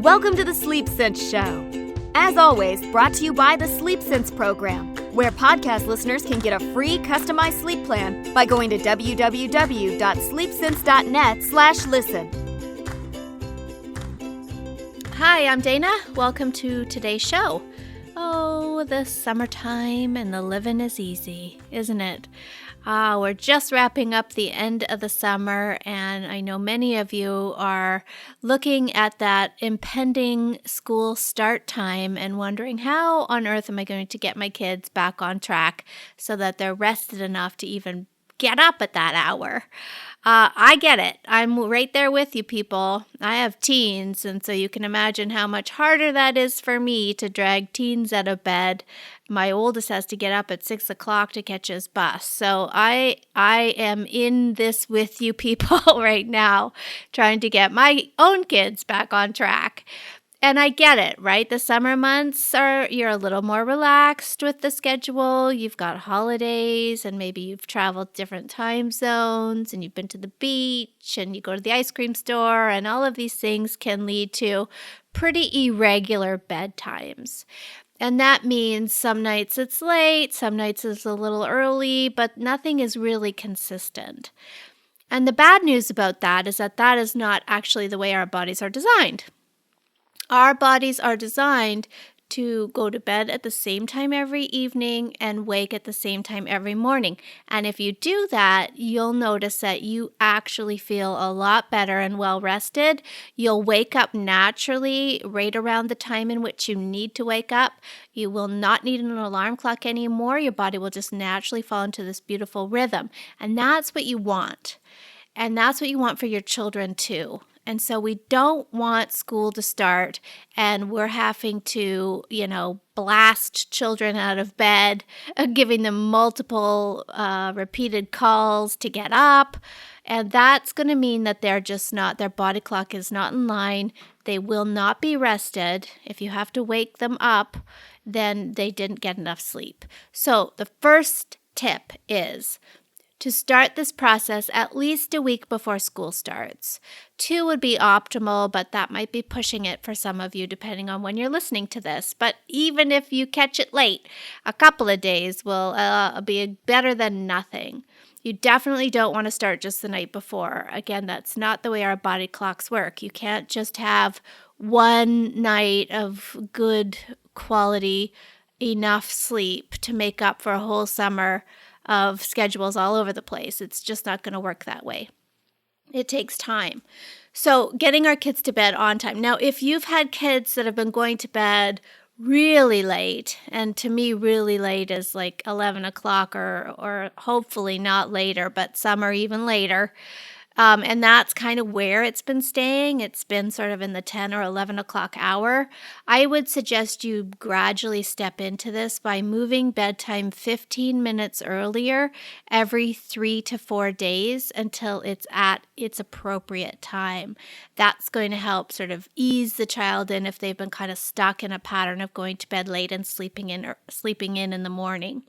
Welcome to the Sleep Sense Show. As always, brought to you by the Sleep Sense program, where podcast listeners can get a free customized sleep plan by going to www.sleepsense.net/listen. Hi, I'm Dana. Welcome to today's show. Oh, the summertime and the living is easy, isn't it? We're just wrapping up the end of the summer, and I know many of you are looking at that impending school start time and wondering, how on earth am I going to get my kids back on track so that they're rested enough to even get up at that hour? I get it. I'm right there with you, people. I have teens, and so you can imagine how much harder that is for me to drag teens out of bed. My oldest has to get up at 6 o'clock to catch his bus. So I am in this with you people right now, trying to get my own kids back on track. And I get it, right? The summer months you're a little more relaxed with the schedule. You've got holidays, and maybe you've traveled different time zones, and you've been to the beach, and you go to the ice cream store, and all of these things can lead to pretty irregular bedtimes. And that means some nights it's late, some nights it's a little early, but nothing is really consistent. And the bad news about that is not actually the way our bodies are designed. Our bodies are designed to go to bed at the same time every evening and wake at the same time every morning. And if you do that, you'll notice that you actually feel a lot better and well rested. You'll wake up naturally right around the time in which you need to wake up. You will not need an alarm clock anymore. Your body will just naturally fall into this beautiful rhythm. And that's what you want. And that's what you want for your children too. And so we don't want school to start and we're having to, blast children out of bed, giving them multiple repeated calls to get up. And that's going to mean that their body clock is not in line. They will not be rested. If you have to wake them up, then they didn't get enough sleep. So the first tip is to start this process at least a week before school starts. 2 would be optimal, but that might be pushing it for some of you depending on when you're listening to this. But even if you catch it late, a couple of days will be better than nothing. You definitely don't want to start just the night before. Again, that's not the way our body clocks work. You can't just have one night of good quality, enough sleep to make up for a whole summer of schedules all over the place. It's just not going to work that way. It takes time. So getting our kids to bed on time. Now, if you've had kids that have been going to bed really late, and to me really late is like 11 o'clock or hopefully not later, but some are even later, and that's kind of where it's been staying. It's been sort of in the 10 or 11 o'clock hour. I would suggest you gradually step into this by moving bedtime 15 minutes earlier every 3 to 4 days until it's at its appropriate time. That's going to help sort of ease the child in if they've been kind of stuck in a pattern of going to bed late and sleeping in the morning.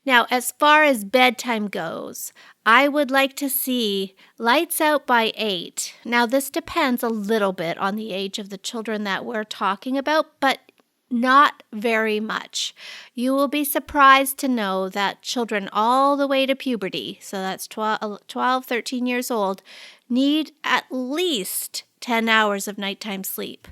Now, as far as bedtime goes, I would like to see lights out by 8. Now, this depends a little bit on the age of the children that we're talking about, but not very much. You will be surprised to know that children all the way to puberty, so that's 12, 13 years old, need at least 10 hours of nighttime sleep.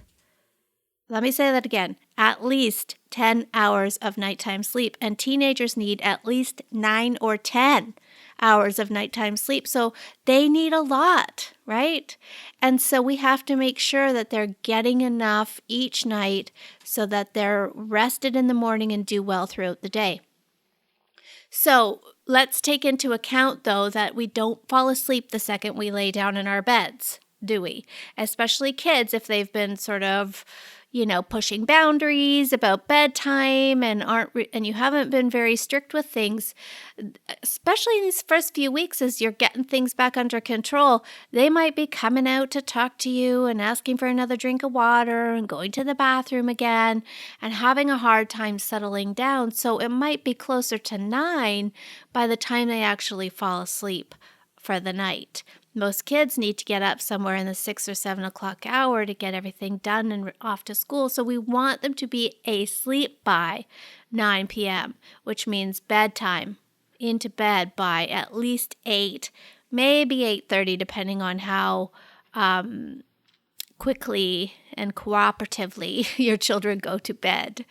Let me say that again, at least 10 hours of nighttime sleep, and teenagers need at least 9 or 10 hours of nighttime sleep, so they need a lot, right? And so we have to make sure that they're getting enough each night so that they're rested in the morning and do well throughout the day. So let's take into account, though, that we don't fall asleep the second we lay down in our beds, do we? Especially kids, if they've been sort of pushing boundaries about bedtime and you haven't been very strict with things, especially in these first few weeks as you're getting things back under control, they might be coming out to talk to you and asking for another drink of water and going to the bathroom again and having a hard time settling down. So it might be closer to 9 by the time they actually fall asleep for the night. Most kids need to get up somewhere in the 6 or 7 o'clock hour to get everything done and off to school. So we want them to be asleep by 9 p.m., which means bedtime, into bed by at least 8, maybe 8:30, depending on how quickly and cooperatively your children go to bed.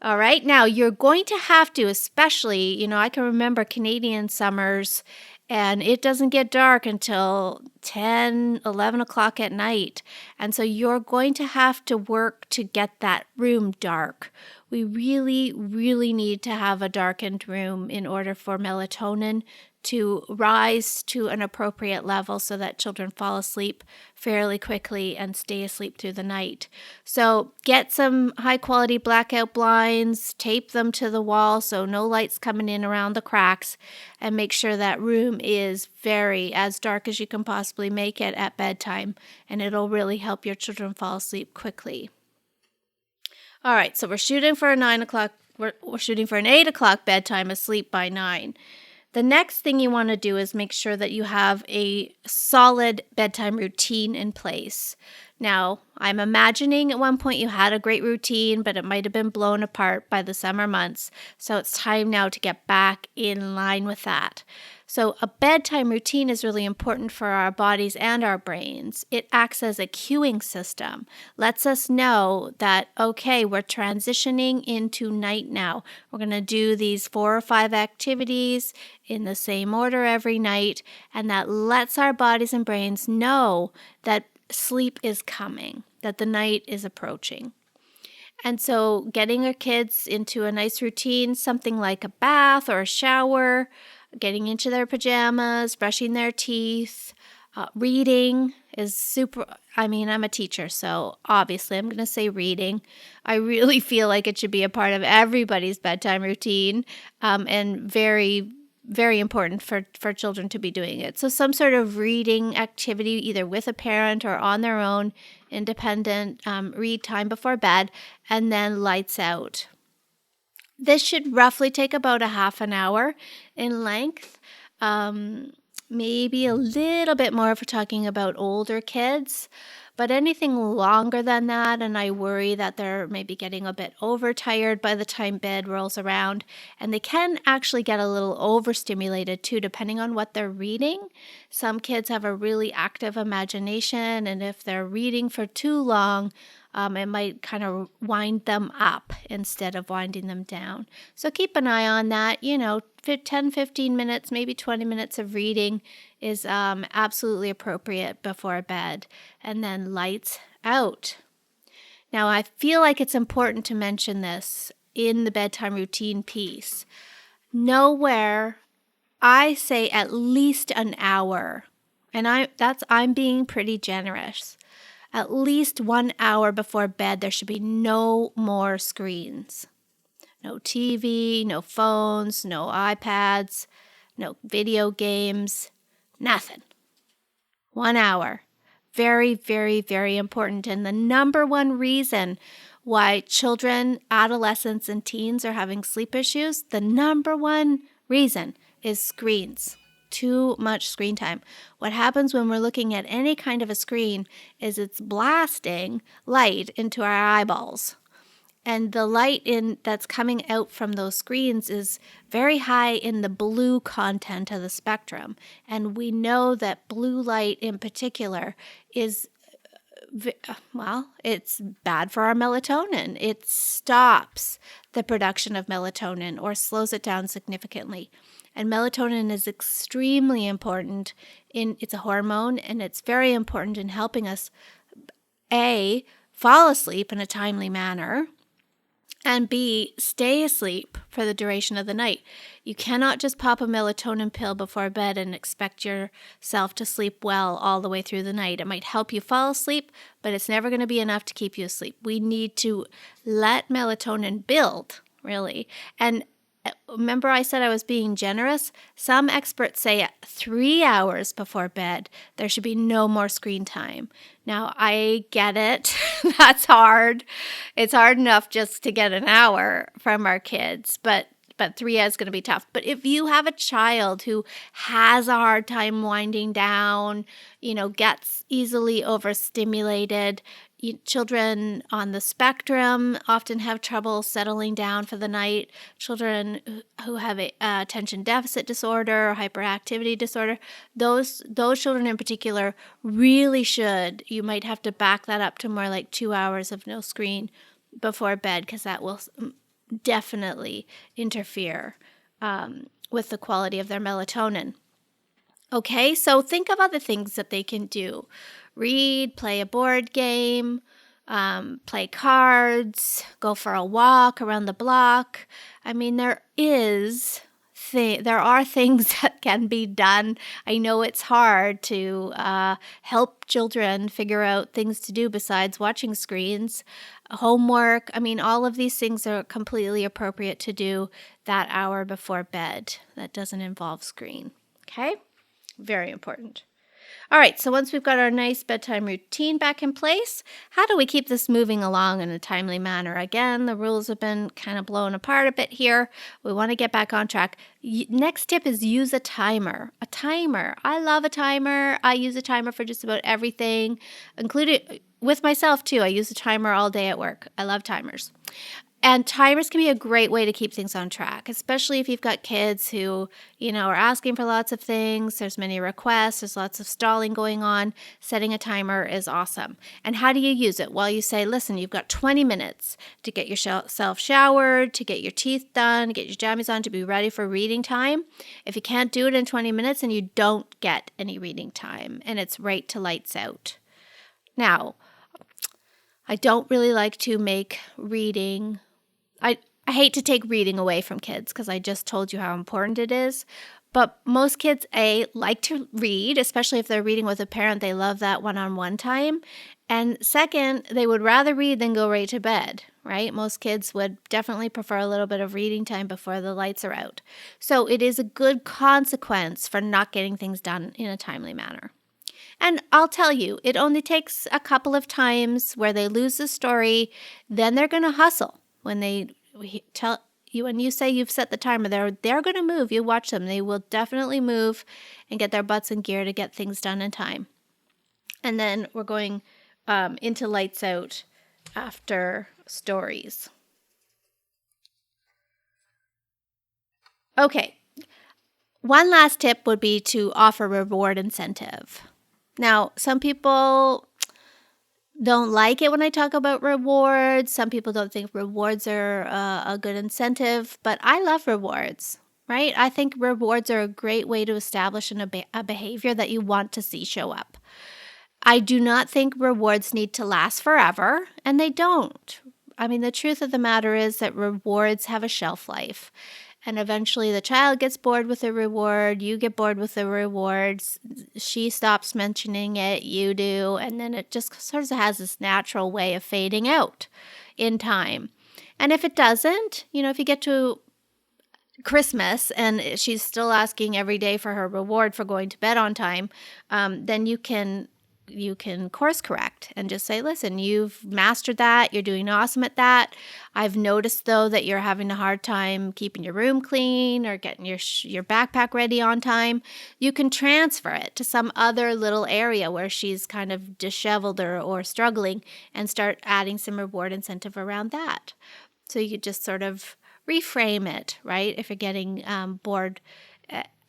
All right. Now, you're going to have to, especially, I can remember Canadian summers, and it doesn't get dark until 10, 11 o'clock at night. And so you're going to have to work to get that room dark. We really, really need to have a darkened room in order for melatonin to rise to an appropriate level so that children fall asleep fairly quickly and stay asleep through the night. So get some high quality blackout blinds, tape them to the wall so no light's coming in around the cracks, and make sure that room is as dark as you can possibly make it at bedtime, and it'll really help your children fall asleep quickly. All right, so we're shooting for an 8 o'clock bedtime, asleep by 9. The next thing you want to do is make sure that you have a solid bedtime routine in place. Now, I'm imagining at one point you had a great routine, but it might have been blown apart by the summer months. So it's time now to get back in line with that. So a bedtime routine is really important for our bodies and our brains. It acts as a cueing system, lets us know that, okay, we're transitioning into night now. We're going to do these 4 or 5 activities in the same order every night, and that lets our bodies and brains know that sleep is coming, that the night is approaching. And so getting our kids into a nice routine, something like a bath or a shower, getting into their pajamas, brushing their teeth, reading is super. I'm a teacher, so obviously I'm going to say reading. I really feel like it should be a part of everybody's bedtime routine, and very, very important for children to be doing it. So some sort of reading activity, either with a parent or on their own, independent, read time before bed, and then lights out. This should roughly take about a half an hour in length, maybe a little bit more if we're talking about older kids, but anything longer than that, and I worry that they're maybe getting a bit overtired by the time bed rolls around, and they can actually get a little overstimulated too, depending on what they're reading. Some kids have a really active imagination, and if they're reading for too long, it might kind of wind them up instead of winding them down. So keep an eye on that. 10, 15 minutes, maybe 20 minutes of reading is absolutely appropriate before bed. And then lights out. Now, I feel like it's important to mention this in the bedtime routine piece. Nowhere, I say at least an hour. And I'm being pretty generous. At least 1 hour before bed, there should be no more screens. No TV, no phones, no iPads, no video games, nothing. 1 hour. Very, very, very important. And the number one reason why children, adolescents, and teens are having sleep issues, the number one reason is screens. Too much screen time. What happens when we're looking at any kind of a screen is it's blasting light into our eyeballs. And the light that's coming out from those screens is very high in the blue content of the spectrum. And we know that blue light in particular is, it's bad for our melatonin. It stops the production of melatonin or slows it down significantly. And melatonin is extremely important. It's a hormone, and it's very important in helping us, A, fall asleep in a timely manner, and B, stay asleep for the duration of the night. You cannot just pop a melatonin pill before bed and expect yourself to sleep well all the way through the night. It might help you fall asleep, but it's never going to be enough to keep you asleep. We need to let melatonin build, really. And remember I said I was being generous? Some experts say at 3 hours before bed, there should be no more screen time. Now, I get it. That's hard. It's hard enough just to get an hour from our kids, but but 3 is going to be tough. But if you have a child who has a hard time winding down, gets easily overstimulated, children on the spectrum often have trouble settling down for the night. Children who have attention deficit disorder or hyperactivity disorder, those children in particular really should. You might have to back that up to more like 2 hours of no screen before bed, because that will definitely interfere with the quality of their melatonin. Okay, so think of other things that they can do. Read, play a board game, play cards, go for a walk around the block. I mean, there are things that can be done. I know it's hard to help children figure out things to do besides watching screens. Homework, I mean, all of these things are completely appropriate to do that hour before bed. That doesn't involve screen. Okay? Very important. All right, so once we've got our nice bedtime routine back in place, how do we keep this moving along in a timely manner? Again, the rules have been kind of blown apart a bit here. We want to get back on track. Next tip is use a timer. A timer. I love a timer. I use a timer for just about everything, including with myself too. I use a timer all day at work. I love timers. And timers can be a great way to keep things on track, especially if you've got kids who, are asking for lots of things. There's many requests. There's lots of stalling going on. Setting a timer is awesome. And how do you use it? Well, you say, listen, you've got 20 minutes to get yourself showered, to get your teeth done, to get your jammies on, to be ready for reading time. If you can't do it in 20 minutes, then you don't get any reading time, and it's right to lights out. Now, I don't really like to make reading I hate to take reading away from kids because I just told you how important it is. But most kids, like to read, especially if they're reading with a parent. They love that one-on-one time. And second, they would rather read than go right to bed, right? Most kids would definitely prefer a little bit of reading time before the lights are out. So it is a good consequence for not getting things done in a timely manner. And I'll tell you, it only takes a couple of times where they lose the story, then they're going to hustle. When you say you've set the timer, they're going to move. You watch them. They will definitely move and get their butts in gear to get things done in time. And then we're going into lights out after stories. Okay. One last tip would be to offer reward incentive. Now, some people don't like it when I talk about rewards. Some people don't think rewards are a good incentive, but I love rewards, right? I think rewards are a great way to establish a behavior that you want to see show up. I do not think rewards need to last forever, and they don't. I mean, the truth of the matter is that rewards have a shelf life. And eventually the child gets bored with the reward, you get bored with the rewards, she stops mentioning it, you do, and then it just sort of has this natural way of fading out in time. And if it doesn't, if you get to Christmas and she's still asking every day for her reward for going to bed on time, then you can course correct and just say, listen, you've mastered that. You're doing awesome at that. I've noticed, though, that you're having a hard time keeping your room clean or getting your backpack ready on time. You can transfer it to some other little area where she's kind of disheveled or struggling and start adding some reward incentive around that. So you could just sort of reframe it, right? If you're getting bored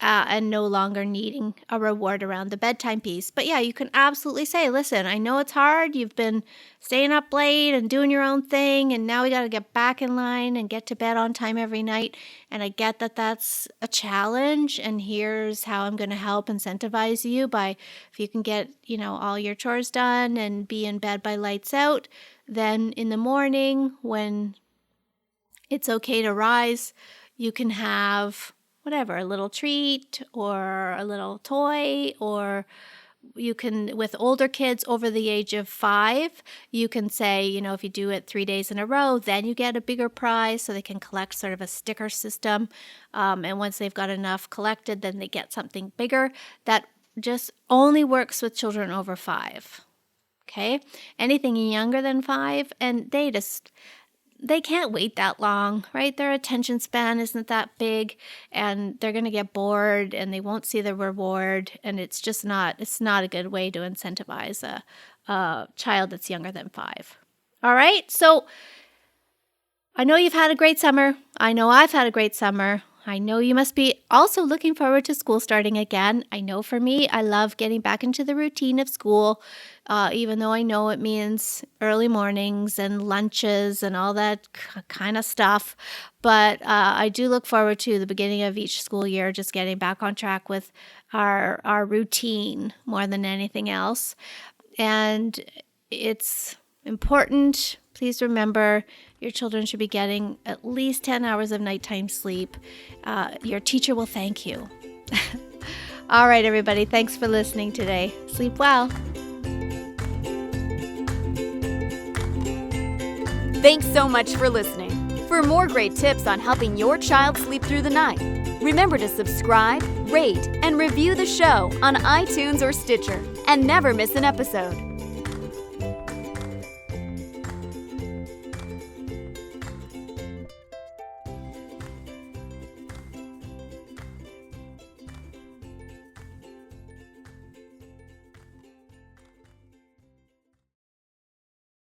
and no longer needing a reward around the bedtime piece. But yeah, you can absolutely say, listen, I know it's hard. You've been staying up late and doing your own thing, and now we got to get back in line and get to bed on time every night. And I get that that's a challenge, and here's how I'm going to help incentivize you by, if you can get, all your chores done and be in bed by lights out, then in the morning when it's okay to rise, you can have whatever, a little treat or a little toy, or you can, with older kids over the age of 5, you can say, if you do it 3 days in a row, then you get a bigger prize, so they can collect sort of a sticker system. And once they've got enough collected, then they get something bigger. That just only works with children over 5. Okay? Anything younger than 5, and they can't wait that long, right? Their attention span isn't that big, and they're going to get bored and they won't see the reward. And it's not a good way to incentivize a child that's younger than 5. All right. So I know you've had a great summer. I know I've had a great summer. I know you must be also looking forward to school starting again. I know for me, I love getting back into the routine of school, even though I know it means early mornings and lunches and all that kind of stuff. But I do look forward to the beginning of each school year, just getting back on track with our routine more than anything else. And it's important. Please remember, your children should be getting at least 10 hours of nighttime sleep. Your teacher will thank you. All right, everybody. Thanks for listening today. Sleep well. Thanks so much for listening. For more great tips on helping your child sleep through the night, remember to subscribe, rate, and review the show on iTunes or Stitcher, and never miss an episode.